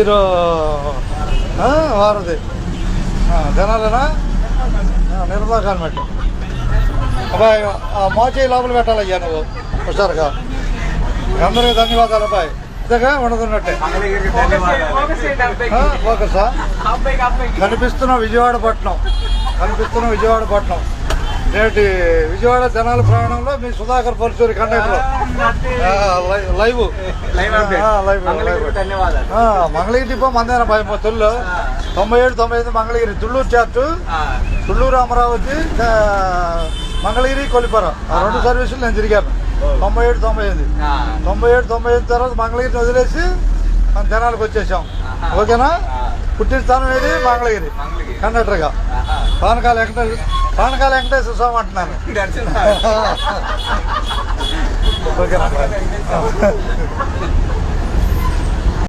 మీరు వారది జనాలేనా? నిర్మలా కాన్వెంట్. అబ్బాయి మోచేయి లోపల పెట్టాలయ్యా నువ్వు హుషారుగా. అందరికీ ధన్యవాదాలు అబ్బాయి. ఇంతగా ఉండదున్నట్టే ఫోకసా కనిపిస్తున్న విజయవాడ పట్టణం నేటి విజయవాడ జనాల ప్రయాణంలో మీ Sudhakar Paruchuri conductor live Mangalagiri depot మందేన తొల్లు 97-95 మంగళగిరి తుళ్ళూరు చార్టు తుళ్ళూరు అమరావతి మంగళగిరి కొలిపర ఆ 2 సర్వీసులు నేను తిరిగాను 97-95 తర్వాత మంగళగిరిని వదిలేసి మన జనాలకు వచ్చేసాం. ఓకేనా? పుట్టిన స్థానం ఏది? మంగళగిరి కండక్టర్గా పానకాల వెంకటేశ్వర స్వామి అంటున్నాను. ఓకేనా?